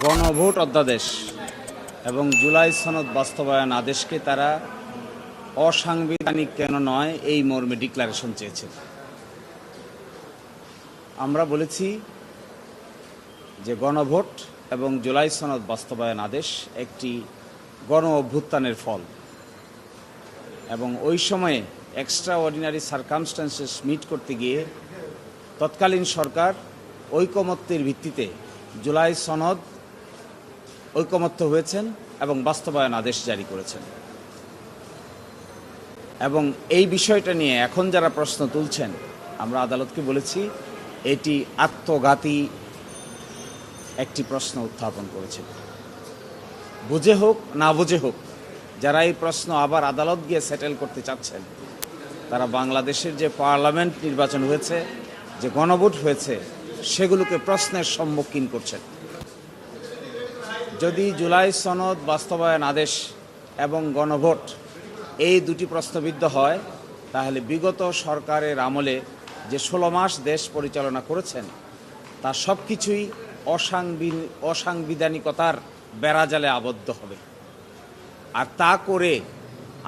গণভোট অধ্যাদেশ এবং জুলাই সনদ বাস্তবায়ন আদেশকে তারা অসাংবিধানিক কেন নয় এই মর্মে ডিক্লারেশন চেয়েছে। আমরা বলেছি যে গণভোট এবং জুলাই সনদ বাস্তবায়ন আদেশ একটি গণ অভ্যুত্থানের ফল এবং ওই সময়ে এক্সট্রা অর্ডিনারি সার্কামস্ট্যান্সেস মিট করতে গিয়ে তৎকালীন সরকার ঐকমত্যের ভিত্তিতে জুলাই সনদ ঐকমত্য হয়েছেন এবং বাস্তবায়ন আদেশ জারি করেছেন। এবং এই বিষয়টা নিয়ে এখন যারা প্রশ্ন তুলছেন, আমরা আদালতকে বলেছি এটি আত্মঘাতী একটি প্রশ্ন উত্থাপন করেছিল। বুঝে হোক না বুঝে হোক, যারা এই প্রশ্ন আবার আদালত গিয়ে সেটেল করতে চাচ্ছেন, তারা বাংলাদেশের যে পার্লামেন্ট নির্বাচন হয়েছে, যে গণভোট হয়েছে, সেগুলোকে প্রশ্নের সম্মুখীন করছেন। যদি জুলাই সনদ বাস্তবায়ন আদেশ এবং গণভোট এই দুটি প্রশ্নবিদ্ধ হয়, তাহলে বিগত সরকারের আমলে যে 16 মাস দেশ পরিচালনা করেছেন তা সব কিছুই অসাংবিধানিকতার বেড়াজালে আবদ্ধ হবে। আর তা করে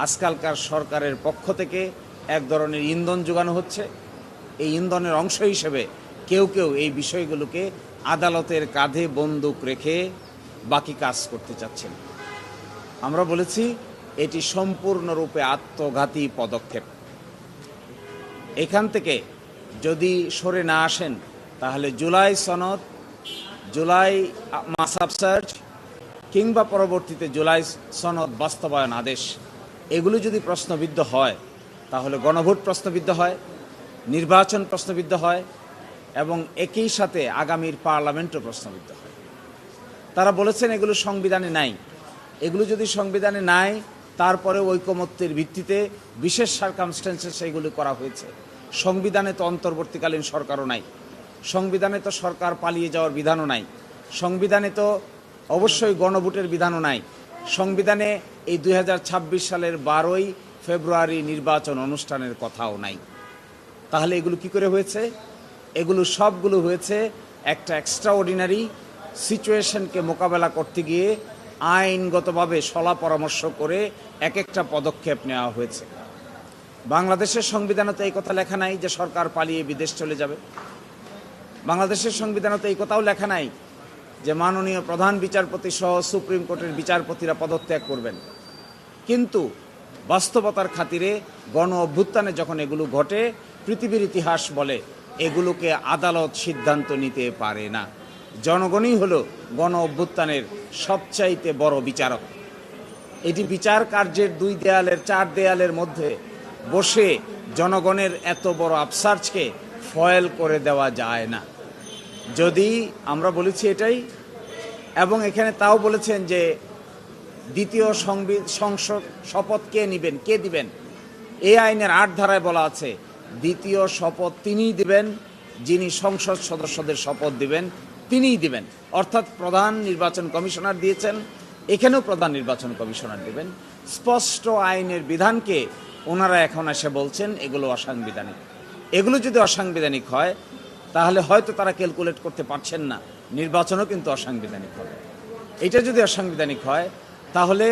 আজকালকার সরকারের পক্ষ থেকে এক ধরনের ইন্ধন যোগানো হচ্ছে। এই ইন্ধনের অংশ হিসেবে কেউ কেউ এই বিষয়গুলোকে আদালতের কাঁধে বন্দুক রেখে বাকি কাজ করতে চাচ্ছেন। আমরা বলেছি এটি সম্পূর্ণরূপে আত্মঘাতী পদক্ষেপ। এখান থেকে যদি সরে না আসেন, তাহলে জুলাই সনদ, জুলাই মাসাব সার্চ কিংবা পরবর্তীতে জুলাই সনদ বাস্তবায়ন আদেশ এগুলো যদি প্রশ্নবিদ্ধ হয়, তাহলে গণভোট প্রশ্নবিদ্ধ হয়, নির্বাচন প্রশ্নবিদ্ধ হয় এবং একই সাথে আগামীর পার্লামেন্টও প্রশ্নবিদ্ধ হয়। তারা বলেছেন এগুলো সংবিধানে নাই। এগুলো যদি সংবিধানে নাই, তারপরে ঐকমত্যের ভিত্তিতে বিশেষ সার্কামস্ট্যান্সেস এগুলো করা হয়েছে। সংবিধানে তো অন্তর্বর্তীকালীন সরকারও নাই, সংবিধানে তো সরকার পালিয়ে যাওয়ার বিধানও নাই, সংবিধানে তো অবশ্যই গণভোটের বিধানও নাই, সংবিধানে এই 2026 সালের 12ই ফেব্রুয়ারি নির্বাচন অনুষ্ঠানের কথাও নাই। তাহলে এগুলো কি করে হয়েছে? এগুলো সবগুলো হয়েছে একটা এক্সট্রা অর্ডিনারি সিচুয়েশনকে মোকাবেলা করতে গিয়ে আইনগতভাবে সলা পরামর্শ করে এক একটা পদক্ষেপ নেওয়া হয়েছে। বাংলাদেশের সংবিধানে তো এই কথা লেখা নাই যে সরকার পালিয়ে বিদেশ চলে যাবে। বাংলাদেশের সংবিধানে তো এই কথাও লেখা নাই যে মাননীয় প্রধান বিচারপতি সহ সুপ্রিম কোর্টের বিচারপতিরা পদত্যাগ করবেন। কিন্তু বাস্তবতার খাতিরে গণ অভ্যুত্থানে যখন এগুলো ঘটে, পৃথিবীর ইতিহাস বলে এগুলোকে আদালত সিদ্ধান্ত নিতে পারে না। জনগণই হলো গণ অভ্যুত্থানের সবচাইতে বড় বিচারক। এটি বিচার কার্যের 2 দেয়ালের 4 দেয়ালের মধ্যে বসে জনগণের এত বড় আফসার্জকে ফয়েল করে দেওয়া যায় না। যদি আমরা বলেছি এটাই, এবং এখানে তাও বলেছেন যে দ্বিতীয় সংসদ শপথ কে নেবেন, কে দিবেন? এই আইনের 8 ধারায় বলা আছে দ্বিতীয় শপথ তিনিই দিবেন, যিনি সংসদ সদস্যদের শপথ দিবেন তিনিই দিবেন। অর্থাৎ প্রধান নির্বাচন কমিশনার দিয়েছেন, এখানেও প্রধান নির্বাচন কমিশনার দিবেন। স্পষ্ট আইনের বিধানকে ওনারা এখন এসে বলছেন এগুলো অসাংবিধানিক। এগুলো যদি অসাংবিধানিক হয়, তাহলে হয়তো তারা ক্যালকুলেট করতে পারছেন না নির্বাচনও কিন্তু অসাংবিধানিক হবে। এটা যদি অসাংবিধানিক হয়, তাহলে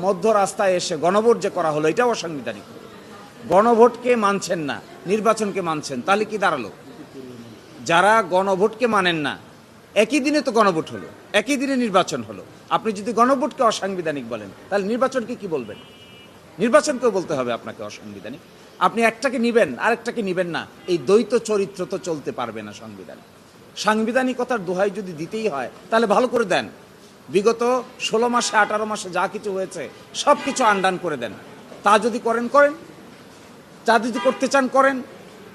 মধ্য রাস্তায় এসে গণভোট যে করা হলো এটাও অসাংবিধানিক। গণভোটকে মানছেন না, নির্বাচনকে মানছেন, তাহলে কি দাঁড়ালো? যারা গণভোটকে মানেন না, একই দিনে তো গণভোট হলো, একই দিনে নির্বাচন হলো। আপনি যদি গণভোটকে অসাংবিধানিক বলেন, তাহলে নির্বাচনকে কি বলবেন? নির্বাচনকেও বলতে হবে আপনাকে অসাংবিধানিক। আপনি একটাকে নিবেন আরেকটাকে নিবেন না, এই দ্বৈত চরিত্র তো চলতে পারবে না সংবিধানে। সাংবিধানিকতার দোহাই যদি দিতেই হয়, তাহলে ভালো করে দেন। বিগত 16 মাসে 18 মাসে যা কিছু হয়েছে সব কিছু আন্ডান করে দেন। তা যদি করেন, তা যদি করতে চান করেন,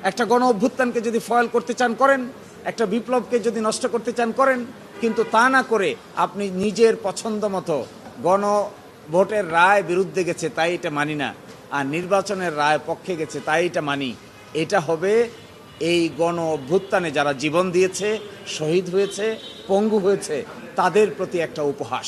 একটা গণ অভ্যুত্থানকে যদি ফয়েল করতে চান করেন, একটা বিপ্লবকে যদি নষ্ট করতে চান করেন। কিন্তু তা না করে আপনি নিজের পছন্দ মতো গণভোটের রায় বিরুদ্ধে গেছে তাই এটা মানি না, আর নির্বাচনের রায় পক্ষে গেছে তাই এটা মানি। এটা হবে এই গণ অভ্যুত্থানে যারা জীবন দিয়েছে, শহীদ হয়েছে, পঙ্গু হয়েছে, তাদের প্রতি একটা উপহাস।